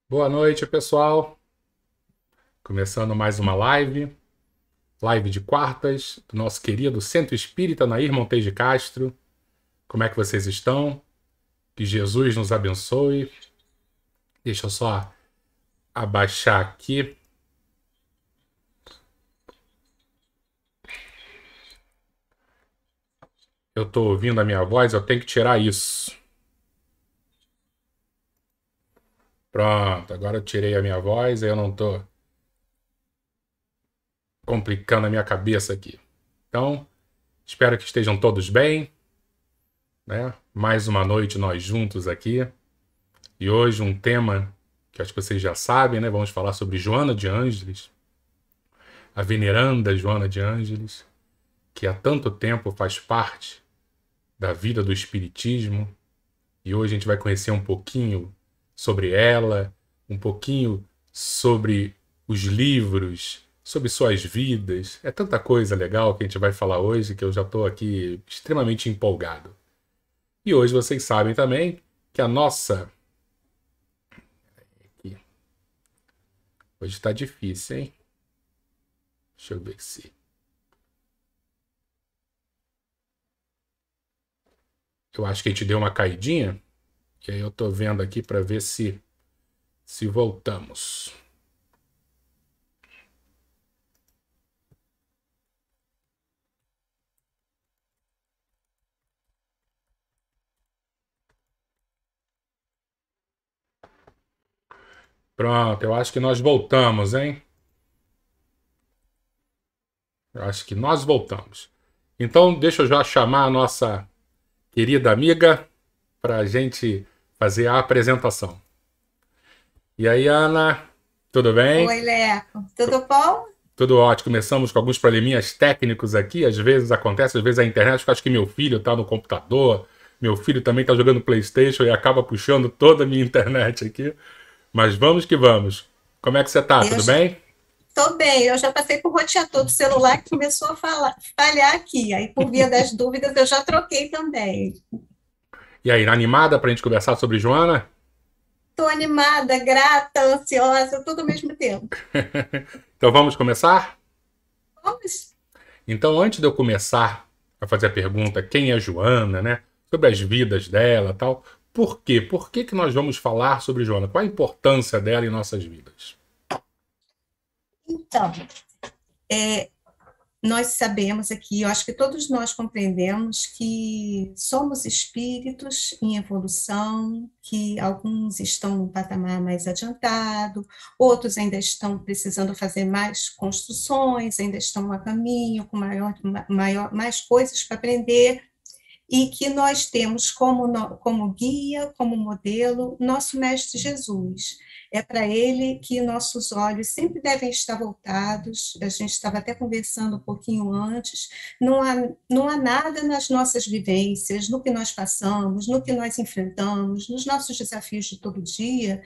Boa noite, pessoal. Começando mais uma live de quartas, do nosso querido Centro Espírita Nair Montes de Castro. Como é que vocês estão? Que Jesus nos abençoe. Deixa eu só abaixar aqui. Eu estou ouvindo a minha voz, eu tenho que tirar isso. Pronto, agora eu tirei a minha voz, aí eu não estou complicando a minha cabeça aqui. Então, espero que estejam todos bem, né? Mais uma noite nós juntos aqui. E hoje um tema que acho que vocês já sabem, né? Vamos falar sobre Joana de Ângeles, a veneranda Joana de Ângeles, que há tanto tempo faz parte da vida do Espiritismo. E hoje a gente vai conhecer um pouquinho sobre ela, um pouquinho sobre os livros, sobre suas vidas. É tanta coisa legal que a gente vai falar hoje que eu já estou aqui extremamente empolgado. E hoje vocês sabem também que a nossa. Hoje está difícil, hein? Deixa eu ver se. Eu acho que a gente deu uma caidinha. E aí eu tô vendo aqui para ver se voltamos. Pronto, eu acho que nós voltamos, hein? Eu acho que nós voltamos. Então, deixa eu já chamar a nossa querida amiga para a gente fazer a apresentação. E aí, Ana, tudo bem? Oi, Leco. Tudo bom? Tudo ótimo. Começamos com alguns probleminhas técnicos aqui. Às vezes acontece, às vezes a internet, eu acho que meu filho está no computador, meu filho também está jogando PlayStation e acaba puxando toda a minha internet aqui. Mas vamos que vamos. Como é que você tá? Eu Tudo já bem? estou bem. Eu já passei por roteador do celular que começou a falhar aqui. Aí, por via das dúvidas, eu já troquei também. E aí, animada pra gente conversar sobre Joana? Estou animada, grata, ansiosa, tudo ao mesmo tempo. Então vamos começar? Vamos? Então, antes de eu começar a fazer a pergunta quem é Joana, né? Sobre as vidas dela, tal. Por quê? Por que que nós vamos falar sobre Joana? Qual a importância dela em nossas vidas? Então, nós sabemos aqui, eu acho que todos nós compreendemos que somos espíritos em evolução, que alguns estão num patamar mais adiantado, outros ainda estão precisando fazer mais construções, ainda estão a caminho, com mais coisas para aprender, e que nós temos como guia, como modelo, nosso Mestre Jesus. É para ele que nossos olhos sempre devem estar voltados. A gente estava até conversando um pouquinho antes. Não há nada nas nossas vivências, no que nós passamos, no que nós enfrentamos, nos nossos desafios de todo dia,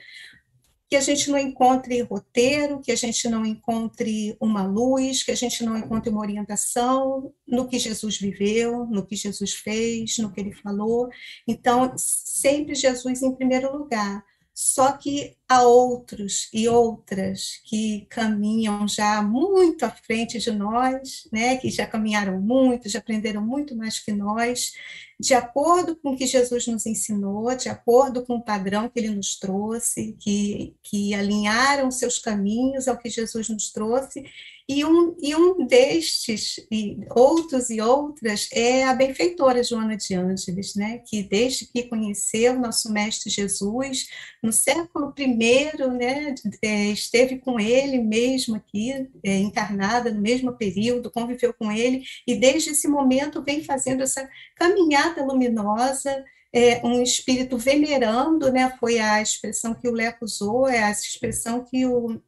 que a gente não encontre roteiro, que a gente não encontre uma luz, que a gente não encontre uma orientação no que Jesus viveu, no que Jesus fez, no que ele falou. Então, sempre Jesus em primeiro lugar. Só que há outros e outras que caminham já muito à frente de nós, né, que já caminharam muito, já aprenderam muito mais que nós, de acordo com o que Jesus nos ensinou, de acordo com o padrão que ele nos trouxe, que alinharam seus caminhos ao que Jesus nos trouxe, e um destes, e outros e outras, é a benfeitora Joana de Ângeles, né, que desde que conheceu nosso Mestre Jesus, no século I, né, esteve com ele mesmo aqui, encarnada no mesmo período, conviveu com ele, e desde esse momento vem fazendo essa caminhada luminosa, um espírito venerando, né, foi a expressão que o Leco usou, é a expressão que o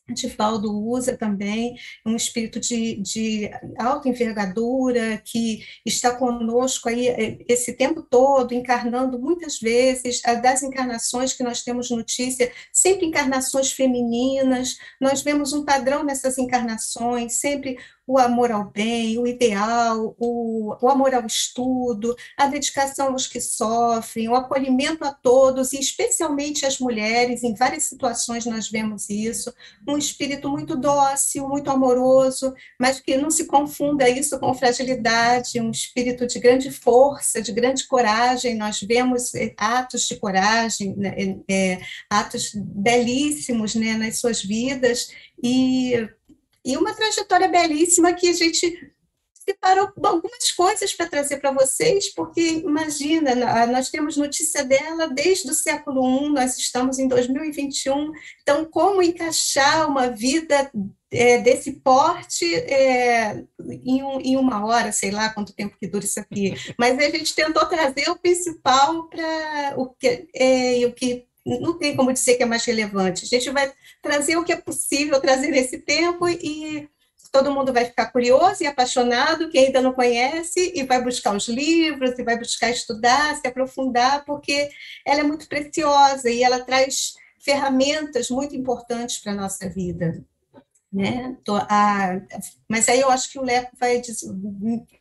Divaldo usa também, um espírito de alta envergadura, que está conosco aí esse tempo todo, encarnando muitas vezes, das encarnações que nós temos notícia, sempre encarnações femininas, nós vemos um padrão nessas encarnações, sempre o amor ao bem, o ideal, o amor ao estudo, a dedicação aos que sofrem, o acolhimento a todos, e especialmente às mulheres, em várias situações nós vemos isso, um espírito muito dócil, muito amoroso, mas que não se confunda isso com fragilidade, um espírito de grande força, de grande coragem. Nós vemos atos de coragem, né, atos belíssimos, né, nas suas vidas, e uma trajetória belíssima que a gente separou algumas coisas para trazer para vocês, porque imagina, nós temos notícia dela desde o século I, nós estamos em 2021, então como encaixar uma vida desse porte em uma hora, sei lá quanto tempo que dura isso aqui, mas a gente tentou trazer o principal para o que não tem como dizer que é mais relevante, a gente vai trazer o que é possível trazer nesse tempo e todo mundo vai ficar curioso e apaixonado, quem ainda não conhece, e vai buscar os livros, e vai buscar estudar, se aprofundar, porque ela é muito preciosa e ela traz ferramentas muito importantes para a nossa vida. Né? Mas aí eu acho que o Leco vai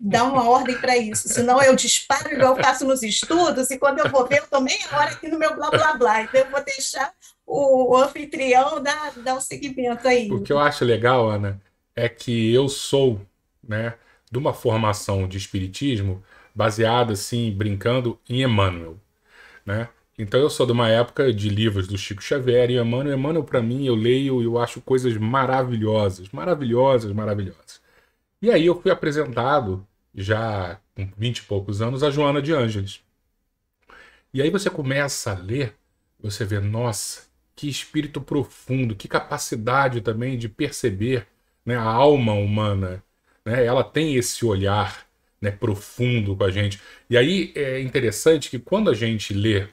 dar uma ordem para isso, senão eu disparo igual eu faço nos estudos, e quando eu vou ver, eu estou meia hora aqui no meu blá blá blá, então eu vou deixar o anfitrião dar o seguimento aí. O que eu acho legal, Ana, é que eu sou, né, de uma formação de espiritismo baseada, assim, brincando em Emmanuel, né? Então eu sou de uma época de livros do Chico Xavier e Emmanuel para mim, eu leio e eu acho coisas maravilhosas, maravilhosas, maravilhosas. E aí eu fui apresentado, já com 20 e poucos anos, a Joana de Ângeles. E aí você começa a ler, você vê, nossa, que espírito profundo, que capacidade também de perceber, né, a alma humana. Né? Ela tem esse olhar, né, profundo com a gente. E aí é interessante que quando a gente lê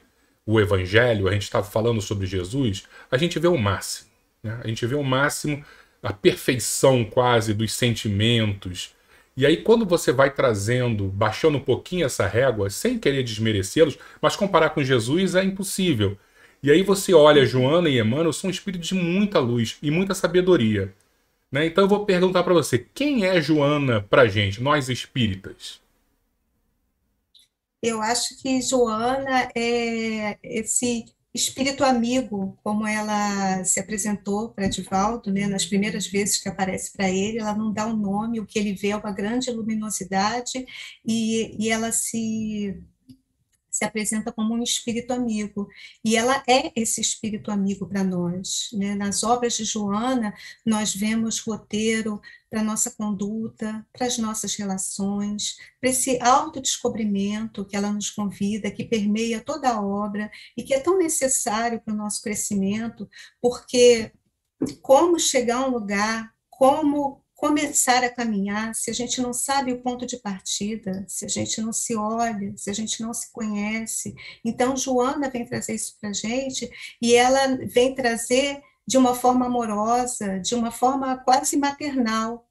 o Evangelho, a gente estava falando sobre Jesus, a gente vê o máximo. Né? A gente vê o máximo, a perfeição quase dos sentimentos. E aí quando você vai trazendo, baixando um pouquinho essa régua, sem querer desmerecê-los, mas comparar com Jesus é impossível. E aí você olha, Joana e Emmanuel são espíritos de muita luz e muita sabedoria. Né? Então eu vou perguntar para você, quem é Joana para gente, nós espíritas? Eu acho que Joana é esse espírito amigo, como ela se apresentou para Divaldo, né, nas primeiras vezes que aparece para ele, ela não dá o nome, o que ele vê é uma grande luminosidade, e ela se apresenta como um espírito amigo, e ela é esse espírito amigo para nós. Né? Nas obras de Joana, nós vemos roteiro para a nossa conduta, para as nossas relações, para esse autodescobrimento que ela nos convida, que permeia toda a obra e que é tão necessário para o nosso crescimento, porque como chegar a um lugar, como começar a caminhar, se a gente não sabe o ponto de partida, se a gente não se olha, se a gente não se conhece. Então, Joana vem trazer isso para a gente, e ela vem trazer de uma forma amorosa, de uma forma quase maternal,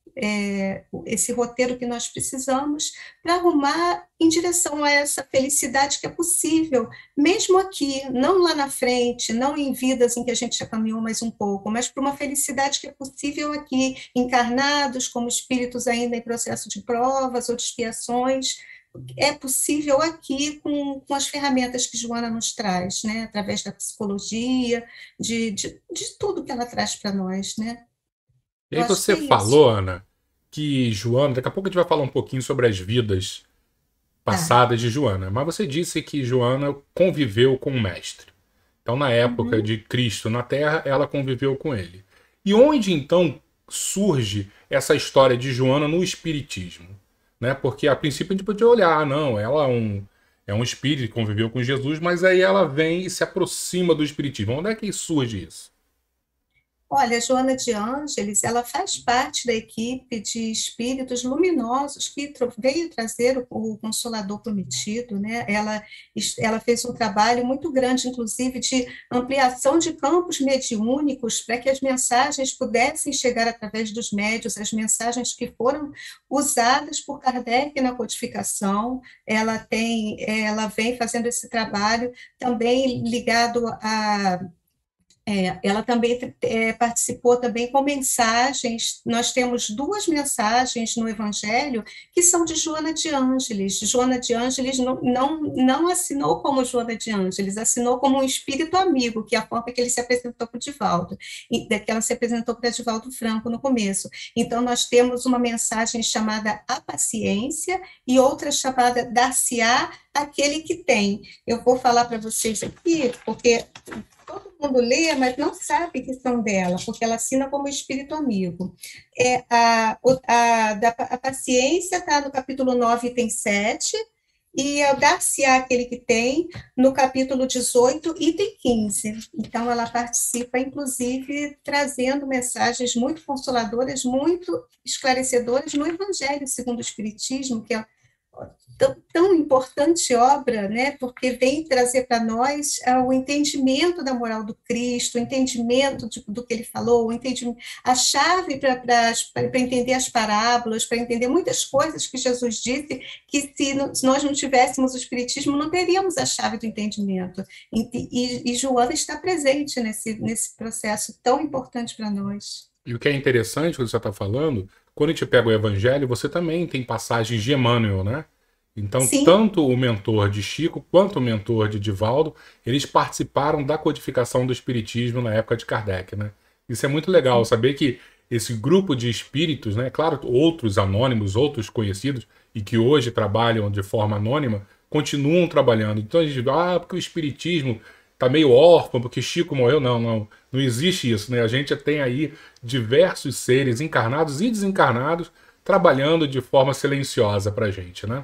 esse roteiro que nós precisamos para arrumar em direção a essa felicidade que é possível, mesmo aqui, não lá na frente, não em vidas em que a gente já caminhou mais um pouco, mas para uma felicidade que é possível aqui, encarnados como espíritos ainda em processo de provas ou de expiações, é possível aqui com as ferramentas que Joana nos traz, né? Através da psicologia, de tudo que ela traz para nós, né? E Eu aí acho que você é isso. falou, Ana, que Joana, daqui a pouco a gente vai falar um pouquinho sobre as vidas Tá. passadas de Joana, mas você disse que Joana conviveu com o mestre. Então, na época Uhum. de Cristo na Terra, ela conviveu com ele. E onde então surge essa história de Joana no Espiritismo? Né? Porque a princípio a gente podia olhar, não, ela é um espírito que conviveu com Jesus, mas aí ela vem e se aproxima do Espiritismo. Onde é que surge isso? Olha, a Joana de Ângeles, ela faz parte da equipe de espíritos luminosos que veio trazer o Consolador Prometido, né? Ela fez um trabalho muito grande, inclusive, de ampliação de campos mediúnicos para que as mensagens pudessem chegar através dos médios, as mensagens que foram usadas por Kardec na codificação. Ela vem fazendo esse trabalho também ligado a Ela também participou também com mensagens. Nós temos duas mensagens no Evangelho que são de Joana de Ângeles. Joana de Ângeles não assinou como Joana de Ângeles, assinou como um espírito amigo, que é a forma que ele se apresentou para o Divaldo, que ela se apresentou para Divaldo Franco no começo. Então, nós temos uma mensagem chamada A Paciência e outra chamada Dar-se-á aquele que tem. Eu vou falar para vocês aqui, porque todo mundo lê, mas não sabe que são dela, porque ela assina como espírito amigo. A paciência está no capítulo 9, item 7, e o dar-se-á aquele que tem, no capítulo 18, item 15. Então, ela participa, inclusive, trazendo mensagens muito consoladoras, muito esclarecedoras no Evangelho segundo o Espiritismo, que é tão importante obra, né, porque vem trazer para nós o entendimento da moral do Cristo, o entendimento do que ele falou, a chave para entender as parábolas, para entender muitas coisas que Jesus disse, que se nós não tivéssemos o Espiritismo, não teríamos a chave do entendimento. E Joana está presente nesse processo tão importante para nós. E o que é interessante, quando você está falando, quando a gente pega o Evangelho, você também tem passagens de Emmanuel, né? Então, Sim. tanto o mentor de Chico quanto o mentor de Divaldo, eles participaram da codificação do Espiritismo na época de Kardec, né? Isso é muito legal, saber que esse grupo de espíritos, né? Claro, outros anônimos, outros conhecidos, e que hoje trabalham de forma anônima, continuam trabalhando. Então, a gente diz, porque o Espiritismo está meio órfão, porque Chico morreu. Não existe isso, né? A gente tem aí diversos seres encarnados e desencarnados trabalhando de forma silenciosa para a gente, né?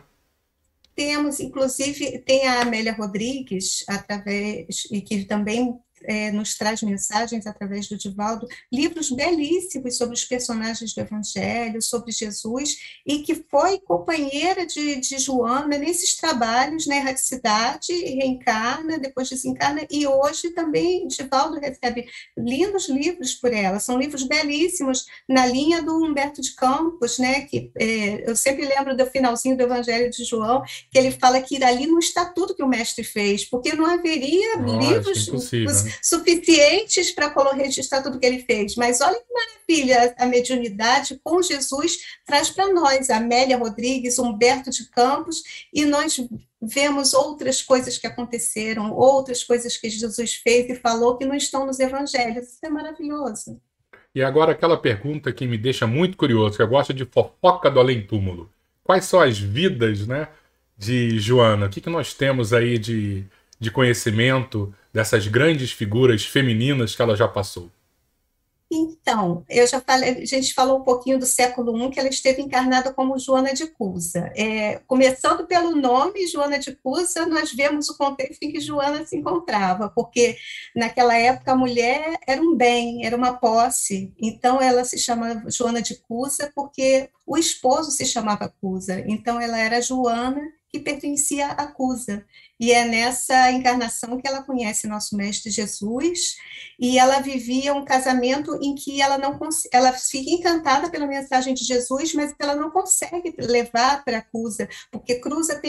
Temos, inclusive, tem a Amélia Rodrigues, e que também nos traz mensagens através do Divaldo, livros belíssimos sobre os personagens do Evangelho, sobre Jesus, e que foi companheira de Joana nesses trabalhos na erraticidade, reencarna, depois desencarna, e hoje também Divaldo recebe lindos livros por ela, são livros belíssimos, na linha do Humberto de Campos, né, que eu sempre lembro do finalzinho do Evangelho de João, que ele fala que ali não está tudo que o mestre fez, porque não haveria livros impossível, suficientes para registrar tudo que ele fez. Mas olha que maravilha, a mediunidade com Jesus traz para nós Amélia Rodrigues, Humberto de Campos, e nós vemos outras coisas que aconteceram, outras coisas que Jesus fez e falou que não estão nos evangelhos. Isso é maravilhoso. E agora aquela pergunta que me deixa muito curioso, que eu gosto de fofoca do além-túmulo. Quais são as vidas, né, de Joana? O que nós temos aí de conhecimento dessas grandes figuras femininas que ela já passou? Então, eu já falei, a gente falou um pouquinho do século I, que ela esteve encarnada como Joana de Cusa. Começando pelo nome, Joana de Cusa, nós vemos o contexto em que Joana se encontrava, porque naquela época a mulher era um bem, era uma posse, então ela se chama Joana de Cusa porque o esposo se chamava Cusa, então ela era Joana que pertencia a Cusa. E é nessa encarnação que ela conhece nosso Mestre Jesus, e ela vivia um casamento em que ela fica encantada pela mensagem de Jesus, mas ela não consegue levar para Cusa, porque Cusa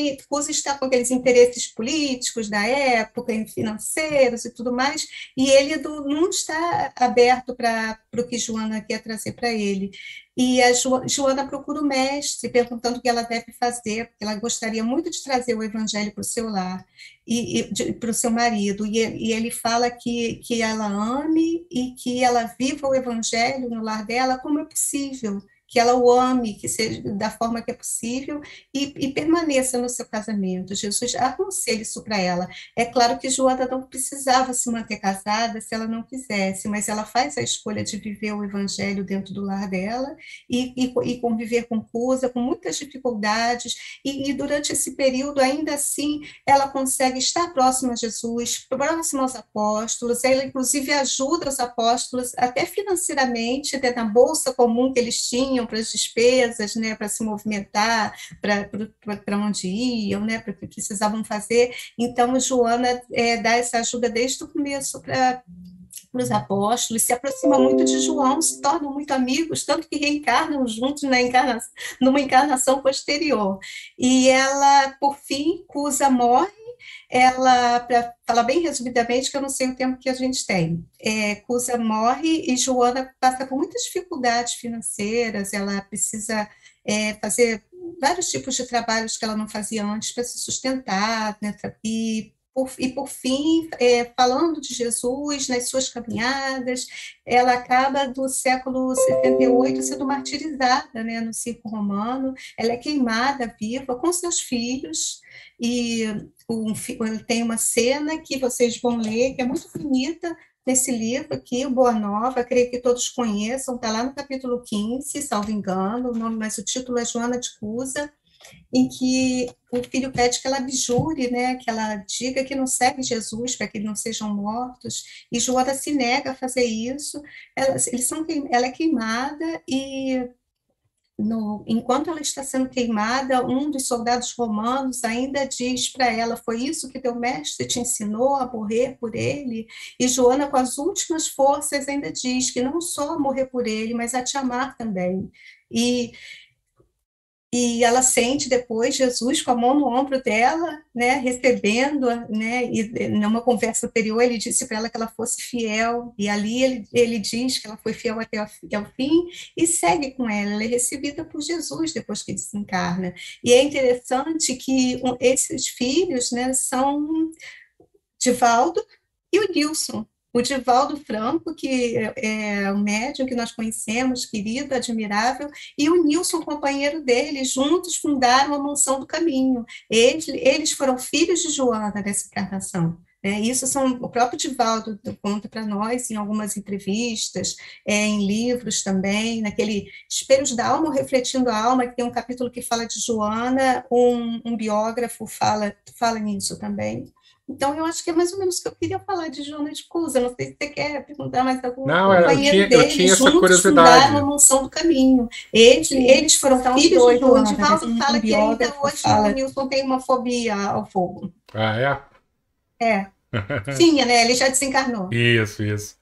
está com aqueles interesses políticos da época, financeiros e tudo mais, e ele não está aberto para o que Joana quer trazer para ele. E a Joana procura o mestre, perguntando o que ela deve fazer, porque ela gostaria muito de trazer o evangelho para o seu lar, e para o seu marido. E ele fala que ela ame e que ela viva o evangelho no lar dela como é possível, que ela o ame, que seja da forma que é possível, e permaneça no seu casamento. Jesus aconselha isso para ela. É claro que Joana não precisava se manter casada se ela não quisesse, mas ela faz a escolha de viver o evangelho dentro do lar dela e conviver com Cusa, com muitas dificuldades, e durante esse período, ainda assim, ela consegue estar próxima a Jesus, próxima aos apóstolos, ela inclusive ajuda os apóstolos até financeiramente, até na bolsa comum que eles tinham, para as despesas, né, para se movimentar, para onde iam, né, para o que precisavam fazer. Então, Joana dá essa ajuda desde o começo para os apóstolos, se aproxima muito de João, se tornam muito amigos, tanto que reencarnam juntos numa encarnação posterior. E ela, por fim, Cusa morre, ela, para falar bem resumidamente, que eu não sei o tempo que a gente tem, Cusa morre e Joana passa por muitas dificuldades financeiras, ela precisa fazer vários tipos de trabalhos que ela não fazia antes para se sustentar, né, por fim, falando de Jesus nas suas caminhadas, ela acaba do século 68 sendo martirizada, né, no circo romano, ela é queimada viva com seus filhos, e tem uma cena que vocês vão ler, que é muito bonita, nesse livro aqui, o Boa Nova, creio que todos conheçam, está lá no capítulo 15, salvo engano, mas o título é Joana de Cusa, em que o filho pede que ela abjure, né, que ela diga que não segue Jesus para que eles não sejam mortos, e Joana se nega a fazer isso, ela é queimada e enquanto ela está sendo queimada, um dos soldados romanos ainda diz para ela: foi isso que teu mestre te ensinou a morrer por ele? E Joana, com as últimas forças, ainda diz que não só a morrer por ele, mas a te amar também. E e ela sente depois Jesus com a mão no ombro dela, né, recebendo, né, e numa conversa anterior ele disse para ela que ela fosse fiel, e ali ele diz que ela foi fiel até o fim, e segue com ela, ela é recebida por Jesus depois que ele se encarna. E é interessante que esses filhos, né, são Divaldo e o Nilson. O Divaldo Franco, que é um médium que nós conhecemos, querido, admirável, e o Nilson, companheiro dele, juntos fundaram a Mansão do Caminho. Eles foram filhos de Joana nessa encarnação. Isso o próprio Divaldo conta para nós em algumas entrevistas, em livros também, naquele Espelhos da Alma, Refletindo a Alma, que tem um capítulo que fala de Joana, um biógrafo fala nisso também. Então, eu acho que é mais ou menos o que eu queria falar de Joana de Cusa. Não sei se você quer perguntar mais algum Não, companheiro eu dele. tinha essa Juntos fundaram a curiosidade. Mansão do Caminho. Eles foram filhos de Joana. O Divaldo fala que ainda hoje o Nilson tem uma fobia ao fogo. Ah, é? É. Tinha, né? Ele já desencarnou. Isso, isso.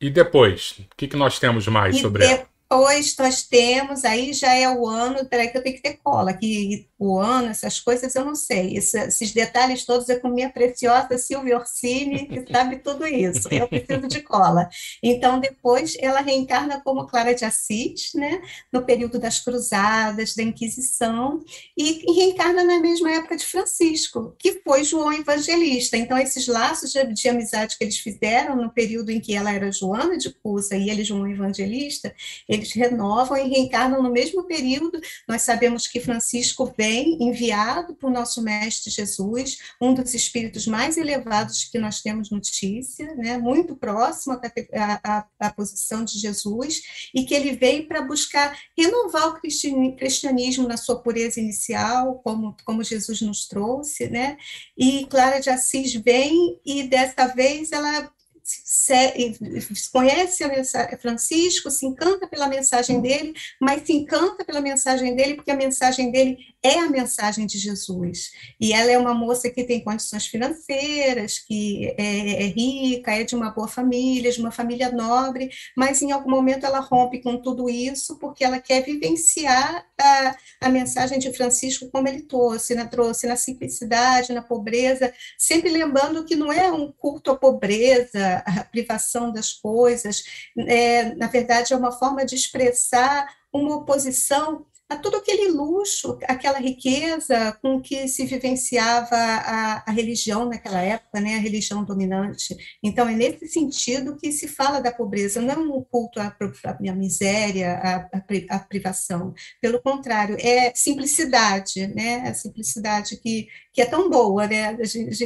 E depois, o que nós temos mais E sobre ela? depois nós temos, aí já é o ano, peraí que eu tenho que ter cola, que o ano, essas coisas eu não sei, esses detalhes todos é com minha preciosa Silvia Orsini, que sabe tudo isso, eu preciso de cola. Então, depois ela reencarna como Clara de Assis, né, no período das Cruzadas, da Inquisição, e reencarna na mesma época de Francisco, que foi João Evangelista. Então, esses laços de amizade que eles fizeram no período em que ela era Joana de Cusa e ele João Evangelista, eles renovam e reencarnam no mesmo período. Nós sabemos que Francisco vem enviado por nosso Mestre Jesus, um dos espíritos mais elevados que nós temos notícia, né, muito próximo à posição de Jesus, e que ele veio para buscar renovar o cristianismo na sua pureza inicial, como Jesus nos trouxe, né? E Clara de Assis vem e dessa vez ela conhece Francisco, se encanta pela mensagem dele, mas se encanta pela mensagem dele porque a mensagem dele é a mensagem de Jesus. E ela é uma moça que tem condições financeiras, que é rica, é de uma boa família, de uma família nobre, mas em algum momento ela rompe com tudo isso porque ela quer vivenciar a mensagem de Francisco como ele trouxe na simplicidade, na pobreza, sempre lembrando que não é um culto à pobreza, a privação das coisas, na verdade é uma forma de expressar uma oposição a todo aquele luxo, aquela riqueza com que se vivenciava a religião naquela época, né, a religião dominante. Então, é nesse sentido que se fala da pobreza, não é um culto à miséria, à privação. Pelo contrário, é simplicidade, né, a simplicidade que é tão boa, né?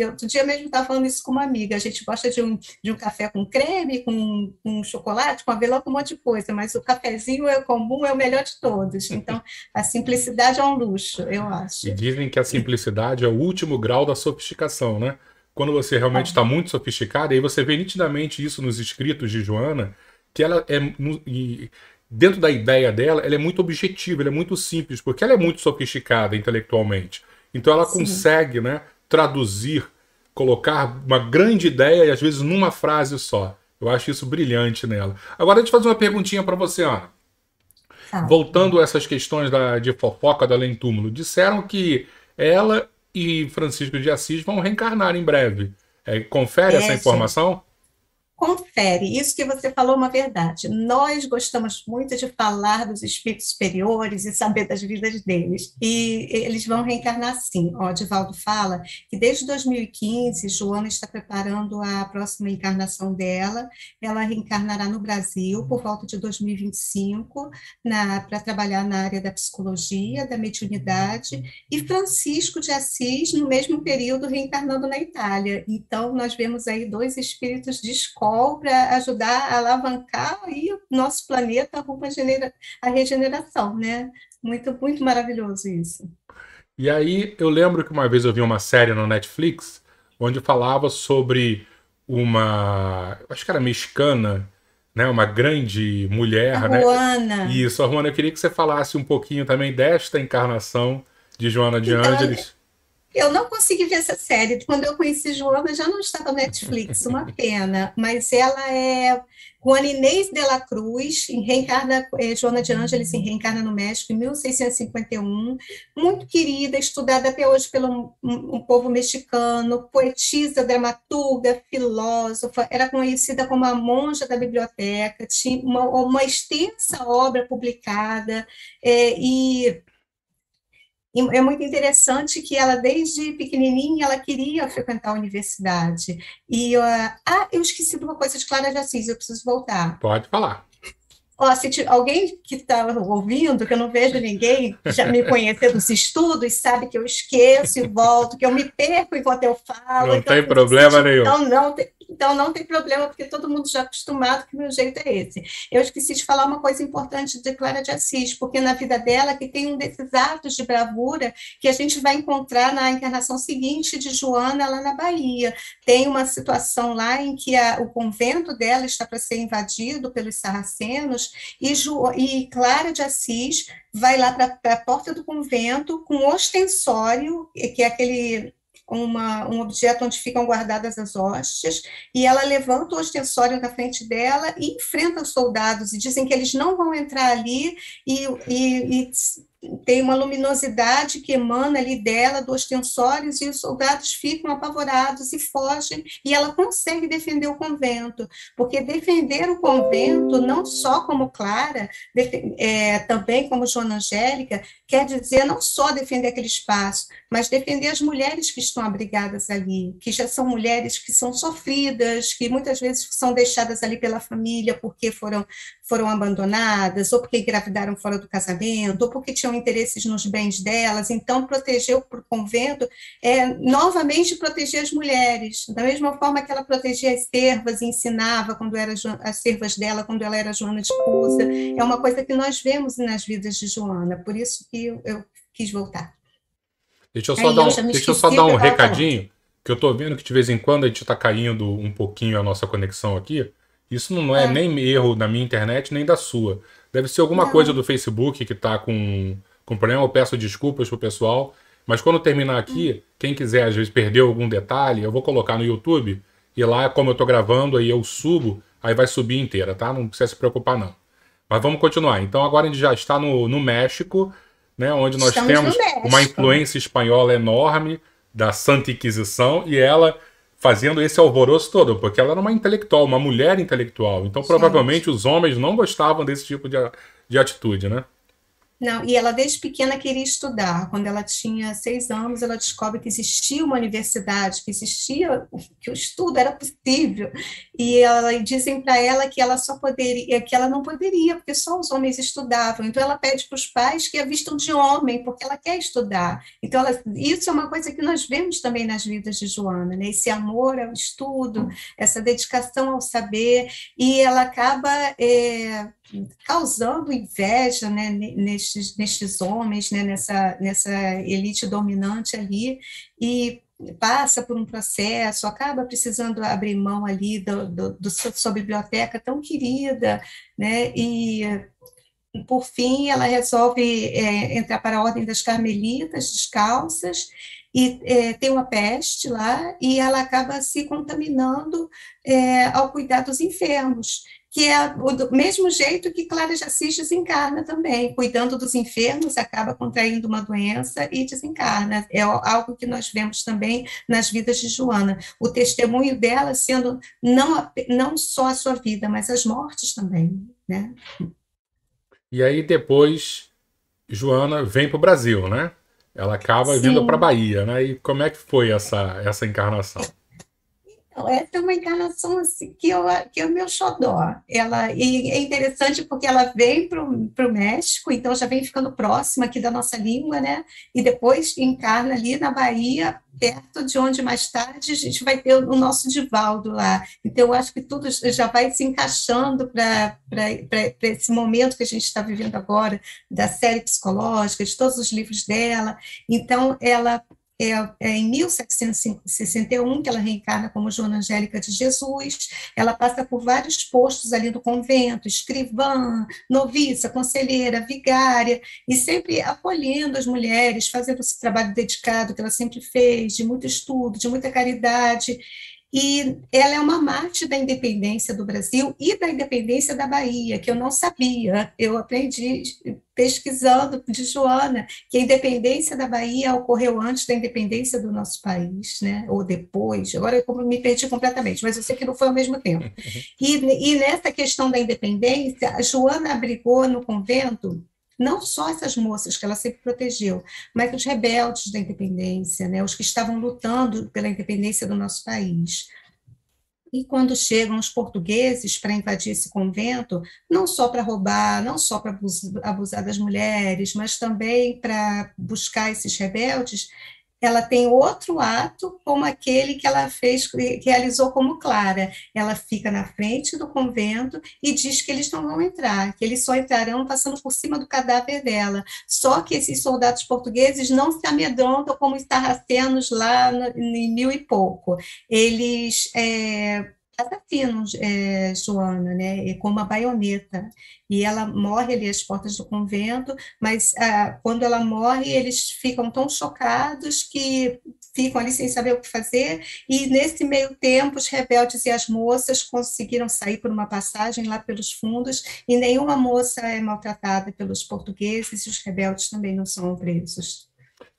Outro dia mesmo estava falando isso com uma amiga, a gente gosta de um café com creme, com chocolate, com avelã, com um monte de coisa, mas o cafezinho é comum, é o melhor de todos. Então, a simplicidade é um luxo, eu acho. E dizem que a simplicidade é o último grau da sofisticação, né? Quando você realmente está muito sofisticado, aí você vê nitidamente isso nos escritos de Joana, que ela dentro da ideia dela, ela é muito objetiva, ela é muito simples, porque ela é muito sofisticada intelectualmente. Então ela consegue, né, traduzir, colocar uma grande ideia e às vezes numa frase só. Eu acho isso brilhante nela. Agora deixa eu fazer uma perguntinha para você, Ana. Voltando a essas questões de fofoca do além-túmulo, disseram que ela e Francisco de Assis vão reencarnar em breve. Confere essa Gente. informação? Confere, isso que você falou é uma verdade. Nós gostamos muito de falar dos espíritos superiores e saber das vidas deles. E eles vão reencarnar sim. Ó, Divaldo fala que desde 2015, Joana está preparando a próxima encarnação dela. Ela reencarnará no Brasil por volta de 2025, para trabalhar na área da psicologia, da mediunidade, e Francisco de Assis, no mesmo período, reencarnando na Itália. Então, nós vemos aí dois espíritos de escola para ajudar a alavancar aí o nosso planeta rumo à regeneração, né? Muito, muito maravilhoso isso. E aí eu lembro que uma vez eu vi uma série no Netflix onde falava sobre acho que era mexicana, né, uma grande A mulher, né? Ruana. E isso, Juana, eu queria que você falasse um pouquinho também desta encarnação de Joana de Então, Ângeles. eu não consegui ver essa série. Quando eu conheci Joana, já não estava no Netflix, uma pena. Mas ela é Juana Inês de la Cruz, reencarna, Joana de Ângeles reencarna no México em 1651. Muito querida, estudada até hoje pelo um povo mexicano, poetisa, dramaturga, filósofa, era conhecida como a monja da biblioteca, tinha uma extensa obra publicada, e é muito interessante que ela, desde pequenininha, ela queria frequentar a universidade. Eu esqueci de uma coisa de Clara de Assis, eu preciso voltar. Pode falar. Ó, se alguém que está ouvindo, que eu não vejo ninguém, que já me conhecer dos estudos, sabe que eu esqueço e volto, que eu me perco enquanto eu falo, Não então, tem problema nenhum. então não tem problema, porque todo mundo já é acostumado que o meu jeito é esse. Eu esqueci de falar uma coisa importante de Clara de Assis, porque na vida dela que tem um desses atos de bravura que a gente vai encontrar na encarnação seguinte de Joana, lá na Bahia. Tem uma situação lá em que o convento dela está para ser invadido pelos sarracenos, e Clara de Assis vai lá para a porta do convento com um ostensório, que é um objeto onde ficam guardadas as hóstias, e ela levanta o ostensório na frente dela e enfrenta os soldados, e dizem que eles não vão entrar ali, e tem uma luminosidade que emana ali dela, dos ostensórios, e os soldados ficam apavorados e fogem, e ela consegue defender o convento, porque defender o convento, não só como Clara, também como Joana Angélica, quer dizer não só defender aquele espaço, mas defender as mulheres que estão abrigadas ali, que já são mulheres que são sofridas, que muitas vezes são deixadas ali pela família porque foram abandonadas, ou porque engravidaram fora do casamento, ou porque tinham interesses nos bens delas. Então, proteger o convento novamente proteger as mulheres, da mesma forma que ela protegia as servas e ensinava quando era as servas dela, quando ela era Joana de Cusa. É uma coisa que nós vemos nas vidas de Joana, por isso que eu quis voltar. Aí eu já me deixa eu só esqueci dar o que um eu estava falando. recadinho, que eu tô vendo que de vez em quando a gente tá caindo um pouquinho a nossa conexão aqui. Isso não é Ah, nem erro da minha internet, nem da sua. Deve ser alguma coisa não. do Facebook que tá com problema. Eu peço desculpas pro pessoal. Mas quando terminar aqui, quem quiser às vezes perdeu algum detalhe, eu vou colocar no YouTube. E lá, como eu tô gravando, aí eu subo, aí vai subir inteira, tá? Não precisa se preocupar, não. Mas vamos continuar. Então agora a gente já está no México, né, onde nós Estamos no temos uma México. influência espanhola enorme da Santa Inquisição e ela fazendo esse alvoroço todo, porque ela era uma intelectual, uma mulher intelectual. Então provavelmente Gente. os homens não gostavam desse tipo de atitude, né? Não, e ela desde pequena queria estudar. Quando ela tinha 6 anos, ela descobre que existia uma universidade, que o estudo era possível. E dizem para ela que ela só poderia, que ela não poderia, porque só os homens estudavam. Então ela pede para os pais que a vistam de homem, porque ela quer estudar. Então isso é uma coisa que nós vemos também nas vidas de Joana, né? Esse amor ao estudo, essa dedicação ao saber, e ela acaba causando inveja, né, nestes homens, né, nessa elite dominante ali, e passa por um processo, acaba precisando abrir mão ali sua biblioteca tão querida, né, e por fim ela resolve entrar para a Ordem das Carmelitas Descalças, e tem uma peste lá, e ela acaba se contaminando ao cuidar dos enfermos. que é do mesmo jeito que Clara de Assis desencarna também, cuidando dos enfermos, acaba contraindo uma doença e desencarna. É algo que nós vemos também nas vidas de Joana. O testemunho dela sendo não só a sua vida, mas as mortes também, né? E aí depois Joana vem para o Brasil, né? Ela acaba vindo para a Sim. Bahia, né? E como é que foi essa encarnação? Então, essa é uma encarnação assim, que é o meu xodó. E é interessante porque ela vem para o México, então já vem ficando próxima aqui da nossa língua, né? E depois encarna ali na Bahia, perto de onde mais tarde a gente vai ter o nosso Divaldo lá. Então, eu acho que tudo já vai se encaixando para esse momento que a gente está vivendo agora, da série psicológica, de todos os livros dela. Então, ela é em 1761 que ela reencarna como Joana Angélica de Jesus. Ela passa por vários postos ali do convento, escrivã, noviça, conselheira, vigária, e sempre acolhendo as mulheres, fazendo esse trabalho dedicado que ela sempre fez, de muito estudo, de muita caridade. E ela é uma mártir da independência do Brasil e da independência da Bahia, que eu não sabia. Eu aprendi pesquisando de Joana, que a independência da Bahia ocorreu antes da independência do nosso país, né? Ou depois. Agora eu me perdi completamente, mas eu sei que não foi ao mesmo tempo. E nessa questão da independência, a Joana abrigou no convento não só essas moças que ela sempre protegeu, mas os rebeldes da independência, né, os que estavam lutando pela independência do nosso país. E quando chegam os portugueses para invadir esse convento, não só para roubar, não só para abusar das mulheres, mas também para buscar esses rebeldes, ela tem outro ato como aquele que ela fez, que realizou como Clara. Ela fica na frente do convento e diz que eles não vão entrar, que eles só entrarão passando por cima do cadáver dela. Só que esses soldados portugueses não se amedrontam como os sarracenos lá em mil e pouco. Eles assassinam Joana, né, com uma baioneta. E ela morre ali às portas do convento, mas quando ela morre, eles ficam tão chocados que ficam ali sem saber o que fazer, e nesse meio tempo os rebeldes e as moças conseguiram sair por uma passagem lá pelos fundos, e nenhuma moça é maltratada pelos portugueses, e os rebeldes também não são presos.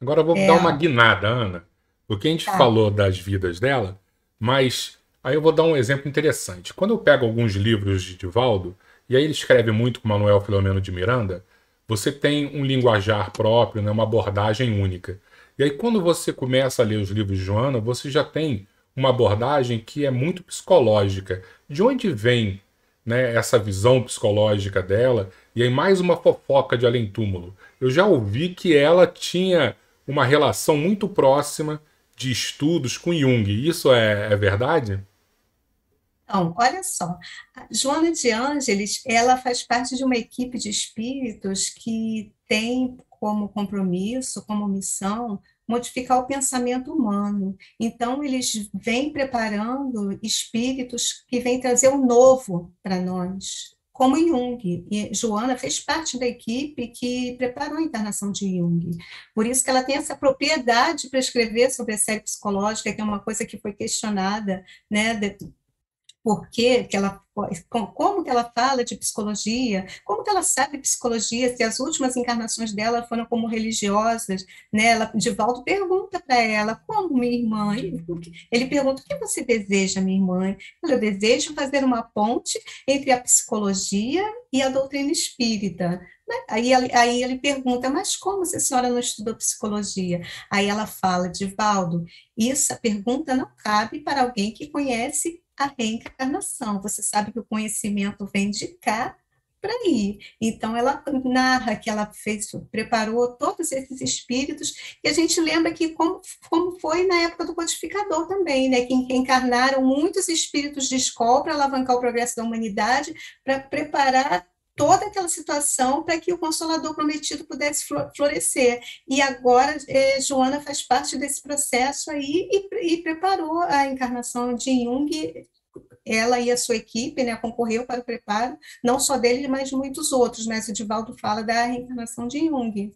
Agora eu vou É, dar uma guinada, Ana, porque a gente tá. falou das vidas dela, mas aí eu vou dar um exemplo interessante. Quando eu pego alguns livros de Divaldo, e aí ele escreve muito com Manuel Filomeno de Miranda, você tem um linguajar próprio, né, uma abordagem única. E aí quando você começa a ler os livros de Joana, você já tem uma abordagem que é muito psicológica. De onde vem, né, essa visão psicológica dela? E aí mais uma fofoca de além-túmulo. Eu já ouvi que ela tinha uma relação muito próxima de estudos com Jung. Isso é verdade? Então, olha só, a Joana de Ângeles, ela faz parte de uma equipe de espíritos que tem como compromisso, como missão, modificar o pensamento humano. Então, eles vêm preparando espíritos que vêm trazer o novo para nós, como Jung. E Joana fez parte da equipe que preparou a encarnação de Jung. Por isso que ela tem essa propriedade para escrever sobre a série psicológica, que é uma coisa que foi questionada, né, por que ela, como que ela fala de psicologia, como que ela sabe psicologia, se as últimas encarnações dela foram como religiosas, né? Divaldo pergunta para ela, como minha irmã? Ele pergunta, o que você deseja, minha irmã? Eu desejo fazer uma ponte entre a psicologia e a doutrina espírita. Aí ele pergunta, mas como se a senhora não estudou psicologia? Aí ela fala, Divaldo, essa pergunta não cabe para alguém que conhece a reencarnação. Você sabe que o conhecimento vem de cá para aí. Então, ela narra que ela fez, preparou todos esses espíritos, e a gente lembra que como foi na época do codificador também, né, que encarnaram muitos espíritos de escola para alavancar o progresso da humanidade, para preparar toda aquela situação para que o Consolador prometido pudesse florescer. E agora, Joana faz parte desse processo aí e preparou a encarnação de Jung. Ela e a sua equipe, né, concorreu para o preparo, não só dele, mas de muitos outros, mas o Divaldo fala da reencarnação de Jung.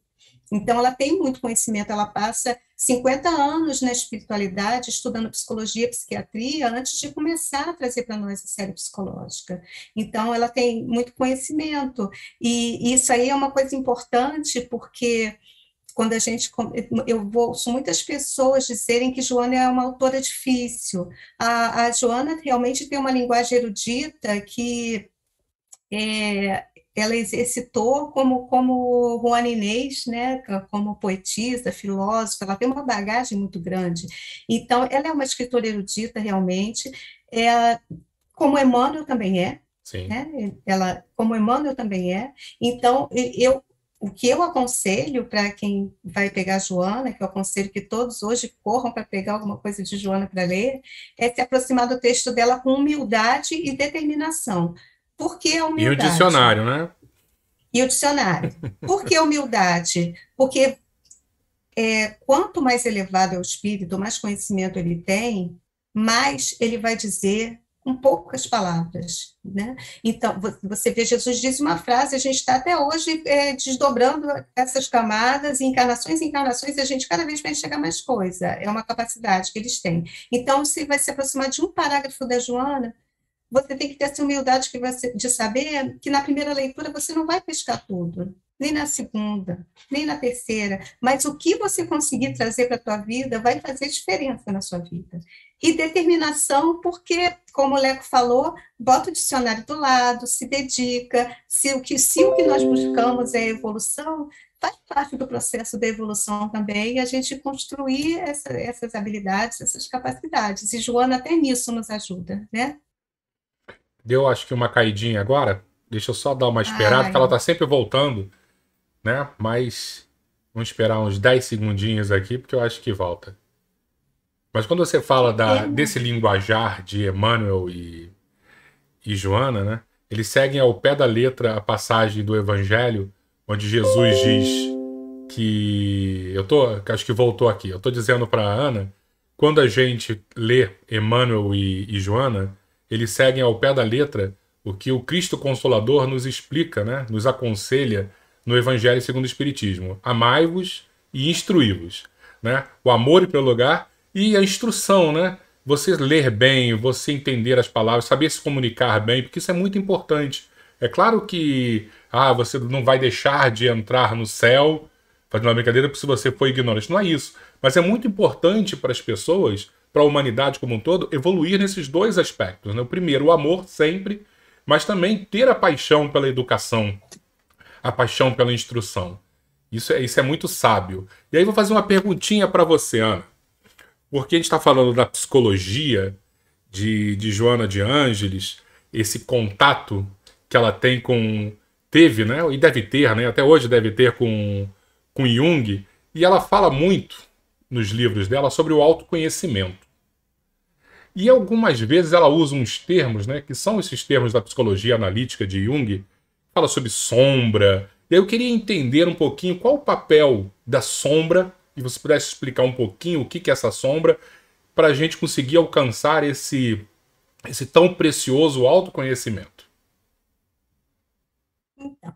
Então, ela tem muito conhecimento, ela passa 50 anos na espiritualidade, estudando psicologia, psiquiatria, antes de começar a trazer para nós a série psicológica. Então, ela tem muito conhecimento, e isso aí é uma coisa importante, porque quando a gente, eu ouço muitas pessoas dizerem que Joana é uma autora difícil. A Joana realmente tem uma linguagem erudita que ela exercitou como Juana Inês, né, como poetisa, filósofa, ela tem uma bagagem muito grande. Então, ela é uma escritora erudita, realmente, como Emmanuel também é, Sim. né? Como Emmanuel também é. Então, o que eu aconselho para quem vai pegar Joana, que eu aconselho que todos hoje corram para pegar alguma coisa de Joana para ler, é se aproximar do texto dela com humildade e determinação. Por que a E o humildade? dicionário, né? E o dicionário. Por que humildade? Porque quanto mais elevado é o espírito, mais conhecimento ele tem, mais ele vai dizer com poucas palavras, né? Então, você vê, Jesus diz uma frase, a gente está até hoje desdobrando essas camadas, encarnações e encarnações, e a gente cada vez vai enxergar mais coisa, é uma capacidade que eles têm. Então, se vai se aproximar de um parágrafo da Joana, você tem que ter essa humildade de saber que na primeira leitura você não vai pescar tudo, nem na segunda, nem na terceira, mas o que você conseguir trazer para a tua vida vai fazer diferença na sua vida. E determinação, porque, como o Leco falou, bota o dicionário do lado, se dedica, se o que nós buscamos é evolução, faz parte do processo da evolução também, a gente construir essas habilidades, essas capacidades. E Joana até nisso nos ajuda, né? Deu, acho que uma caidinha agora. Deixa eu só dar uma esperada, que ela Ai, tá sempre voltando, né? Mas vamos esperar uns 10 segundinhos aqui, porque eu acho que volta. Mas quando você que fala pena. desse linguajar de Emmanuel e Joana, né? Eles seguem ao pé da letra a passagem do Evangelho, onde Jesus diz que acho que voltou aqui. Eu tô dizendo para Ana, quando a gente lê Emmanuel e Joana, eles seguem ao pé da letra o que o Cristo Consolador nos explica, né? Nos aconselha no Evangelho segundo o Espiritismo. Amai-vos e instruí-vos, né? O amor em primeiro lugar e a instrução, né? Você ler bem, você entender as palavras, saber se comunicar bem, porque isso é muito importante. É claro que você não vai deixar de entrar no céu fazendo uma brincadeira porque se você for ignorante. Não é isso. Mas é muito importante para as pessoas, para a humanidade como um todo, evoluir nesses dois aspectos. Né? O primeiro, o amor sempre, mas também ter a paixão pela educação, a paixão pela instrução. Isso é muito sábio. E aí vou fazer uma perguntinha para você, Ana. Porque a gente está falando da psicologia de Joana de Ângeles, esse contato que ela tem com. Teve, né? E deve ter, né? Até hoje deve ter com Jung. E ela fala muito nos livros dela sobre o autoconhecimento. E algumas vezes ela usa uns termos, né? Que são esses termos da psicologia analítica de Jung. Fala sobre sombra. E aí eu queria entender um pouquinho qual o papel da sombra, e você pudesse explicar um pouquinho o que é essa sombra, para a gente conseguir alcançar esse tão precioso autoconhecimento. Então,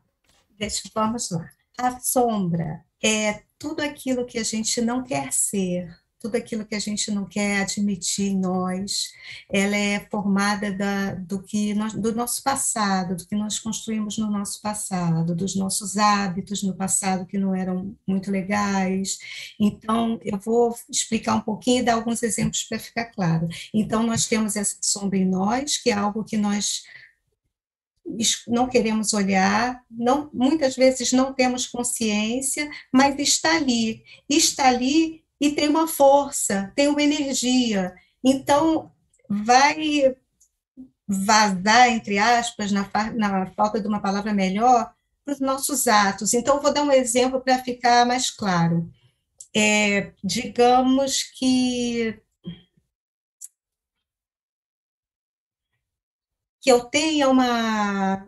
vamos lá. A sombra é tudo aquilo que a gente não quer ser, tudo aquilo que a gente não quer admitir em nós. Ela é formada do nosso passado, do que nós construímos no nosso passado, dos nossos hábitos no passado que não eram muito legais. Então, eu vou explicar um pouquinho e dar alguns exemplos para ficar claro. Então, nós temos essa sombra em nós, que é algo que nós não queremos olhar, não, muitas vezes não temos consciência, mas está ali e tem uma força, tem uma energia. Então, vai vazar, entre aspas, na falta de uma palavra melhor, para os nossos atos. Então, vou dar um exemplo para ficar mais claro. Digamos que eu tenha uma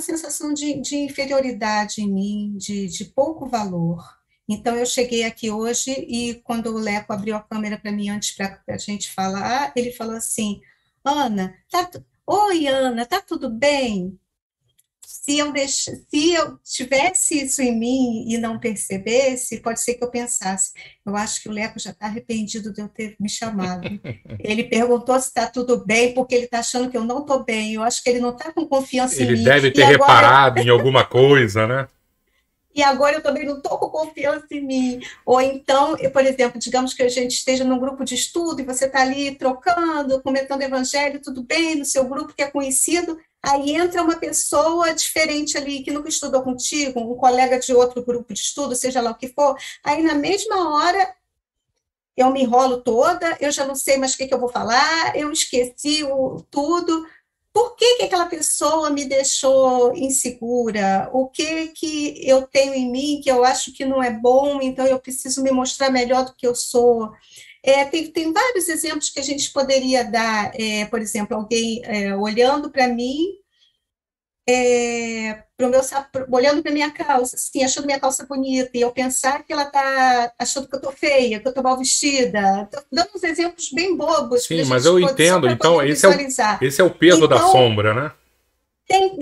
sensação de inferioridade em mim, de pouco valor. Então, eu cheguei aqui hoje e quando o Leco abriu a câmera para mim antes para a gente falar, ele falou assim, Ana, oi Ana, tá tudo bem? se eu tivesse isso em mim e não percebesse, pode ser que eu pensasse, eu acho que o Leco já está arrependido de eu ter me chamado. Ele perguntou se está tudo bem, porque ele está achando que eu não estou bem. Eu acho que ele não está com confiança em Ele mim. deve ter reparado em alguma coisa, né? E agora eu também não estou com confiança em mim. Ou então, por exemplo, digamos que a gente esteja num grupo de estudo e você está ali trocando, comentando evangelho, tudo bem, no seu grupo que é conhecido, aí entra uma pessoa diferente ali, que nunca estudou contigo, um colega de outro grupo de estudo, seja lá o que for, aí na mesma hora eu me enrolo toda, eu já não sei mais o que eu vou falar, eu esqueci tudo. Por que aquela pessoa me deixou insegura? O que eu tenho em mim que eu acho que não é bom, então eu preciso me mostrar melhor do que eu sou? Tem vários exemplos que a gente poderia dar, por exemplo, alguém olhando para mim pro meu, olhando para minha calça, assim, achando minha calça bonita, e eu pensar que ela está achando que eu estou feia, que eu estou mal vestida. Estou dando uns exemplos bem bobos para Sim, a mas gente eu só entendo. para Então, poder visualizar. esse é o peso da Então, sombra, né?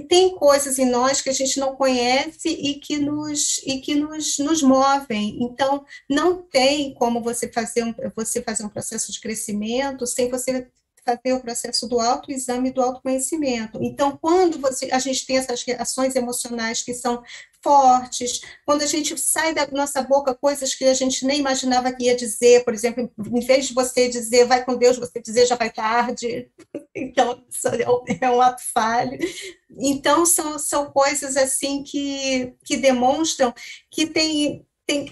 tem coisas em nós que a gente não conhece e que nos movem. Então, não tem como você fazer um processo de crescimento sem você fazer o processo do autoexame e do autoconhecimento. Então, quando a gente tem essas reações emocionais que são fortes, quando a gente sai da nossa boca coisas que a gente nem imaginava que ia dizer, por exemplo, em vez de você dizer vai com Deus, você dizer já vai tarde, então isso é um ato falho. Então, são coisas assim que demonstram que tem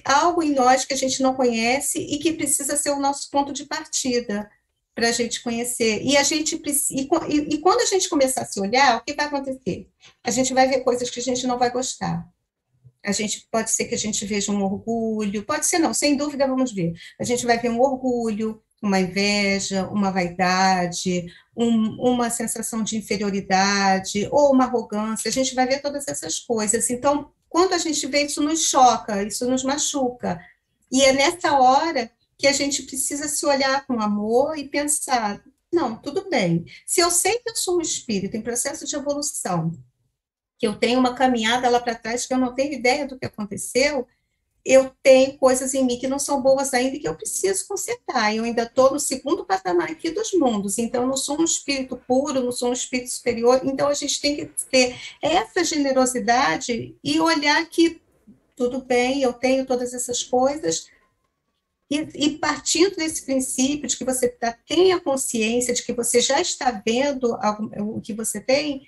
algo em nós que a gente não conhece e que precisa ser o nosso ponto de partida para a gente conhecer. E quando a gente começar a se olhar, o que vai acontecer? A gente vai ver coisas que a gente não vai gostar. Pode ser que a gente veja um orgulho, pode ser não, sem dúvida vamos ver. A gente vai ver um orgulho, uma inveja, uma vaidade, uma sensação de inferioridade ou uma arrogância. A gente vai ver todas essas coisas. Então, quando a gente vê isso, nos choca, isso nos machuca. E é nessa hora que a gente precisa se olhar com amor e pensar: não, tudo bem. Se eu sei que eu sou um espírito em processo de evolução, que eu tenho uma caminhada lá para trás que eu não tenho ideia do que aconteceu, eu tenho coisas em mim que não são boas ainda e que eu preciso consertar. Eu ainda estou no segundo patamar aqui dos mundos, então eu não sou um espírito puro, não sou um espírito superior, então a gente tem que ter essa generosidade e olhar que tudo bem, eu tenho todas essas coisas, e partindo desse princípio de que você tenha consciência de que você já está vendo o que você tem,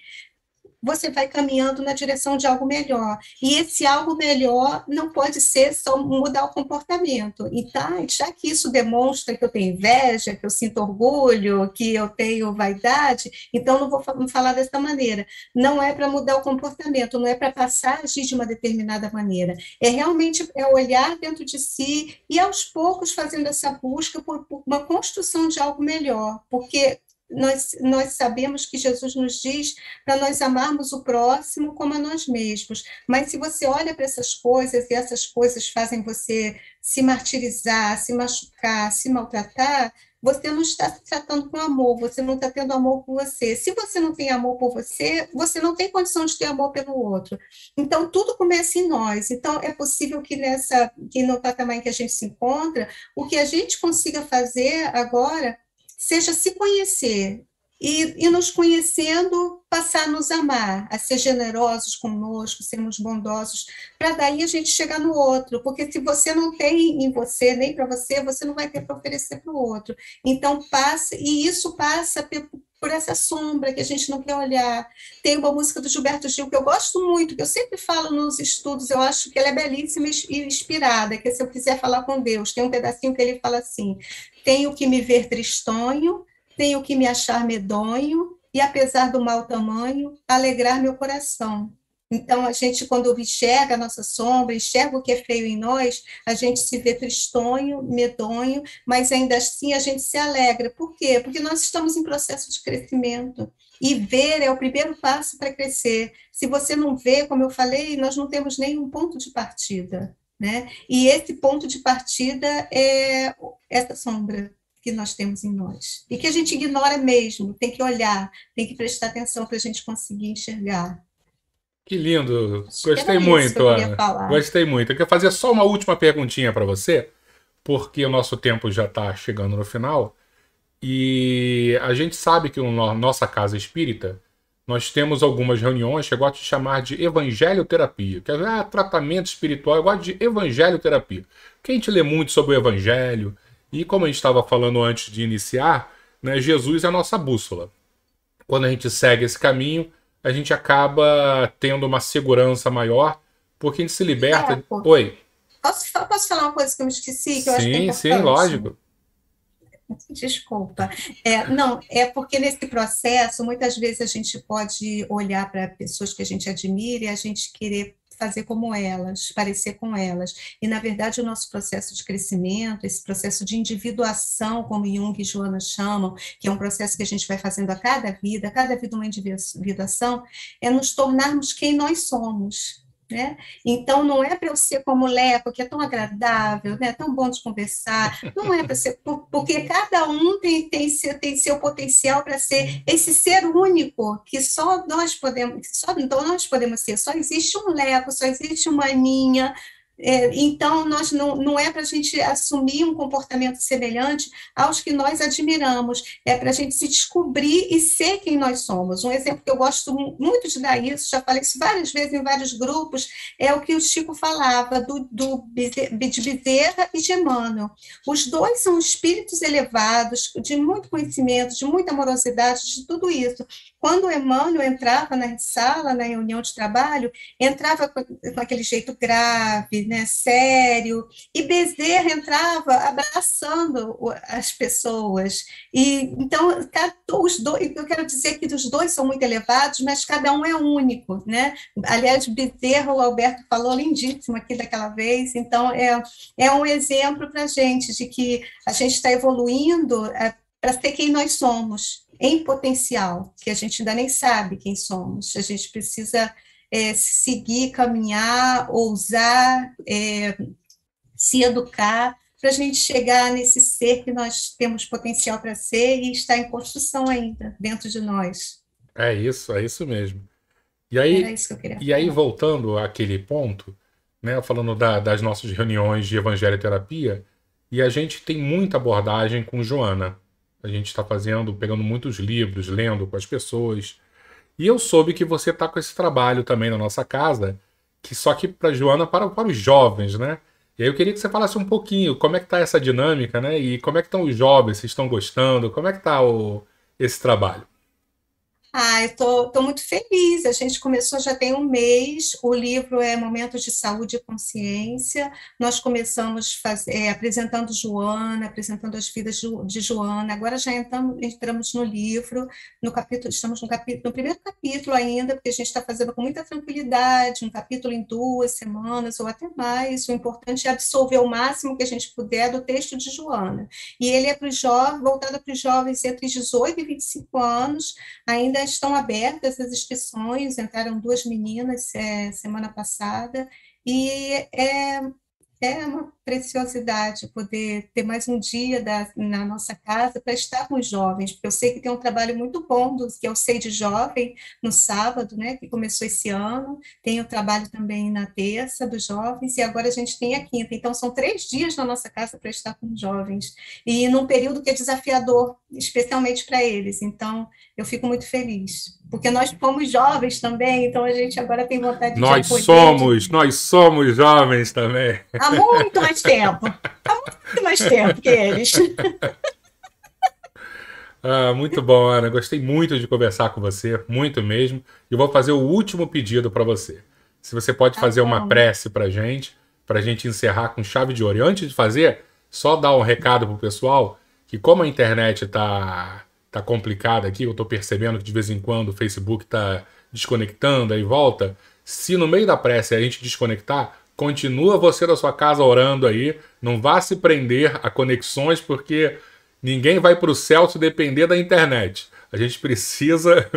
você vai caminhando na direção de algo melhor. E esse algo melhor não pode ser só mudar o comportamento. E tá, já que isso demonstra que eu tenho inveja, que eu sinto orgulho, que eu tenho vaidade, então não vou falar dessa maneira. Não é para mudar o comportamento, não é para passar a agir de uma determinada maneira. É realmente olhar dentro de si e aos poucos fazendo essa busca por uma construção de algo melhor, porque nós sabemos que Jesus nos diz para nós amarmos o próximo como a nós mesmos. Mas se você olha para essas coisas e essas coisas fazem você se martirizar, se machucar, se maltratar, você não está se tratando com amor, você não está tendo amor por você. Se você não tem amor por você, você não tem condição de ter amor pelo outro. Então, tudo começa em nós. Então, é possível que no patamar em que a gente se encontra, o que a gente consiga fazer agora seja se conhecer e nos conhecendo, passar a nos amar, a ser generosos conosco, sermos bondosos, para daí a gente chegar no outro, porque se você não tem em você, nem para você, você não vai ter para oferecer para o outro. Então, passa, e isso passa por essa sombra que a gente não quer olhar. Tem uma música do Gilberto Gil que eu gosto muito, que eu sempre falo nos estudos, eu acho que ela é belíssima e inspirada, que é Se Eu Quiser Falar com Deus. Tem um pedacinho que ele fala assim: tenho que me ver tristonho, tenho que me achar medonho, e apesar do mau tamanho, alegrar meu coração. Então, a gente, quando enxerga a nossa sombra, enxerga o que é feio em nós, a gente se vê tristonho, medonho, mas ainda assim a gente se alegra. Por quê? Porque nós estamos em processo de crescimento. E ver é o primeiro passo para crescer. Se você não vê, como eu falei, nós não temos nenhum ponto de partida, né? E esse ponto de partida é essa sombra que nós temos em nós. E que a gente ignora mesmo, tem que olhar, tem que prestar atenção para a gente conseguir enxergar. Que lindo. Acho que Gostei era isso que muito, eu queria Ana. falar. Gostei muito. Eu quero fazer só uma última perguntinha para você, porque o nosso tempo já está chegando no final. E a gente sabe que na nossa casa espírita, nós temos algumas reuniões que eu gosto de chamar de evangelioterapia, que é tratamento espiritual, eu gosto de evangelioterapia. Porque a gente lê muito sobre o evangelho, e como a gente estava falando antes de iniciar, né, Jesus é a nossa bússola. Quando a gente segue esse caminho, a gente acaba tendo uma segurança maior, porque a gente se É, liberta. pô, Oi. posso falar uma coisa que eu me esqueci, que eu acho que é Sim, sim, importante? lógico. Desculpa. Não, é porque nesse processo, muitas vezes a gente pode olhar para pessoas que a gente admira e a gente querer fazer como elas, parecer com elas. E, na verdade, o nosso processo de crescimento, esse processo de individuação, como Jung e Joana chamam, que é um processo que a gente vai fazendo a cada vida uma individuação, é nos tornarmos quem nós somos. Né? Então, não é para eu ser como o Leco, que é tão agradável, né? Tão bom de conversar, não é para ser, porque cada um tem seu potencial para ser esse ser único, que só nós podemos, só então nós podemos ser, só existe um Leco, só existe uma Aninha, então nós não é para a gente assumir um comportamento semelhante aos que nós admiramos, é para a gente se descobrir e ser quem nós somos. Um exemplo que eu gosto muito de dar isso, já falei isso várias vezes em vários grupos, é o que o Chico falava de Bezerra e de Emmanuel. Os dois são espíritos elevados, de muito conhecimento, de muita amorosidade, de tudo isso. Quando Emmanuel entrava na sala, na reunião de trabalho, entrava com aquele jeito grave, né, sério, e Bezerra entrava abraçando as pessoas. E então, os dois, eu quero dizer que os dois são muito elevados, mas cada um é único, né? Aliás, Bezerra, o Alberto falou lindíssimo aqui daquela vez, então é um exemplo para a gente de que a gente está evoluindo para ser quem nós somos, em potencial, que a gente ainda nem sabe quem somos. A gente precisa seguir, caminhar, ousar, se educar, para a gente chegar nesse ser que nós temos potencial para ser e está em construção ainda dentro de nós. É isso mesmo. Era isso que eu queria E aí falar. voltando àquele ponto, né, falando das nossas reuniões de evangelioterapia, e a gente tem muita abordagem com Joana. A gente está fazendo, pegando muitos livros, lendo com as pessoas. E eu soube que você está com esse trabalho também na nossa casa, que só que para Joana, para os jovens, né? E aí eu queria que você falasse um pouquinho como é que tá essa dinâmica, né? E como é que estão os jovens, se estão gostando, como é que tá esse trabalho? Ah, eu tô muito feliz. A gente começou já tem um mês. O livro é Momentos de Saúde e Consciência. Nós começamos apresentando Joana, apresentando as vidas de Joana. Agora já entramos no livro, no capítulo, estamos no primeiro capítulo ainda, porque a gente está fazendo com muita tranquilidade, um capítulo em 2 semanas ou até mais. O importante é absorver o máximo que a gente puder do texto de Joana. E ele é para os jovens, voltado para os jovens entre 18 e 25 anos. Ainda estão abertas as inscrições, entraram 2 meninas semana passada, e é uma preciosidade poder ter mais um dia na nossa casa para estar com os jovens, porque eu sei que tem um trabalho muito bom, que é o Sei de Jovem, no sábado, né, que começou esse ano, tem o trabalho também na terça dos jovens, e agora a gente tem a quinta, então são 3 dias na nossa casa para estar com os jovens, e num período que é desafiador, especialmente para eles, então eu fico muito feliz, porque nós fomos jovens também, então a gente agora tem vontade de acolher, Nós somos jovens também. há muito mais tempo que eles. Ah, muito bom, Ana. Gostei muito de conversar com você, muito mesmo. E eu vou fazer o último pedido para você. Se você pode Tá fazer uma bom. prece para gente encerrar com chave de ouro. E antes de fazer, só dar um recado pro pessoal que como a internet tá complicada aqui, eu tô percebendo que de vez em quando o Facebook tá desconectando aí volta. Se no meio da prece a gente desconectar, continua você da sua casa orando aí. Não vá se prender a conexões, porque ninguém vai para o céu se depender da internet. A gente precisa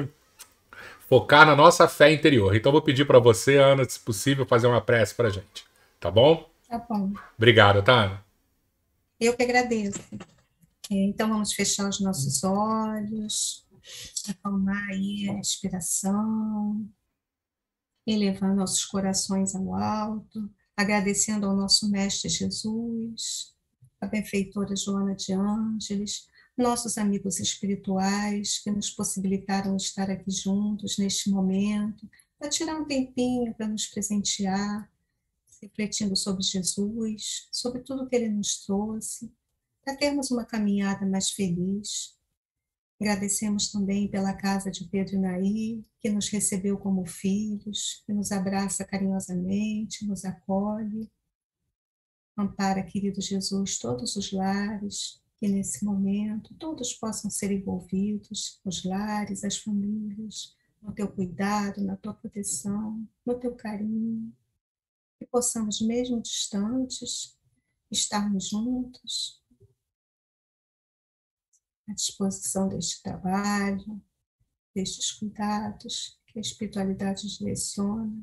focar na nossa fé interior. Então, vou pedir para você, Ana, se possível, fazer uma prece para a gente. Tá bom? Tá bom. Obrigado, tá, Ana? Eu que agradeço. Então, vamos fechar os nossos olhos, acalmar aí a respiração. elevando nossos corações ao alto, agradecendo ao nosso Mestre Jesus, a benfeitora Joana de Ângeles, nossos amigos espirituais que nos possibilitaram estar aqui juntos neste momento, para tirar um tempinho para nos presentear, refletindo sobre Jesus, sobre tudo que ele nos trouxe, para termos uma caminhada mais feliz. Agradecemos também pela casa de Pedro e Nair, que nos recebeu como filhos, que nos abraça carinhosamente, nos acolhe. Ampara, querido Jesus, todos os lares, que nesse momento todos possam ser envolvidos, os lares, as famílias, no teu cuidado, na tua proteção, no teu carinho, que possamos, mesmo distantes, estarmos juntos, à disposição deste trabalho, destes cuidados que a espiritualidade direciona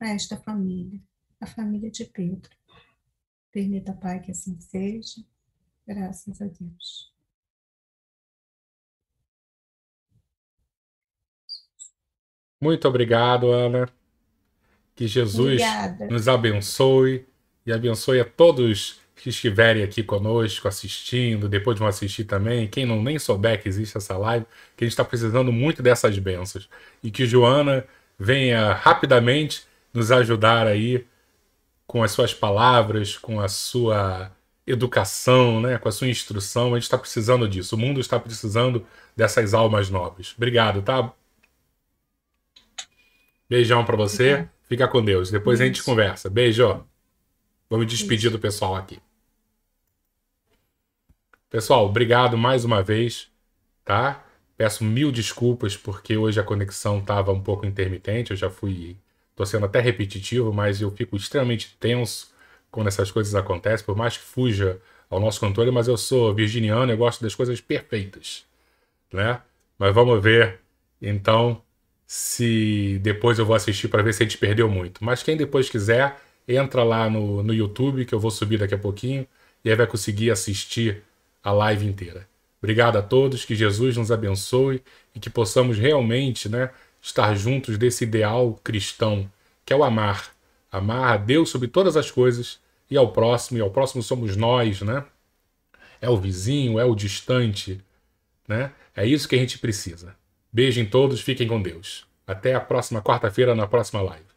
a esta família, a família de Pedro. Permita, Pai, que assim seja, graças a Deus. Muito obrigado, Ana. Que Jesus Obrigada. nos abençoe e abençoe a todos que estiverem aqui conosco, assistindo, depois vão assistir também. Quem não nem souber que existe essa live, que a gente está precisando muito dessas bênçãos. E que Joana venha rapidamente nos ajudar aí com as suas palavras, com a sua educação, né, com a sua instrução. A gente está precisando disso. O mundo está precisando dessas almas nobres. Obrigado, tá? Beijão para você. Fica com Deus. Depois a gente conversa. Beijo. Vamos despedir do pessoal aqui. Pessoal, obrigado mais uma vez, tá? Peço mil desculpas porque hoje a conexão estava um pouco intermitente. Eu já fui... Tô sendo até repetitivo, mas eu fico extremamente tenso quando essas coisas acontecem, por mais que fuja ao nosso controle, mas eu sou virginiano e eu gosto das coisas perfeitas, né? Mas vamos ver, então, se depois eu vou assistir para ver se a gente perdeu muito. Mas quem depois quiser, entra lá no YouTube, que eu vou subir daqui a pouquinho, e aí vai conseguir assistir a live inteira. Obrigado a todos, que Jesus nos abençoe e que possamos realmente, né, estar juntos desse ideal cristão, que é o amar. Amar a Deus sobre todas as coisas e ao próximo somos nós, né? É o vizinho, é o distante, né? É isso que a gente precisa. Beijo em todos, fiquem com Deus. Até a próxima quarta-feira, na próxima live.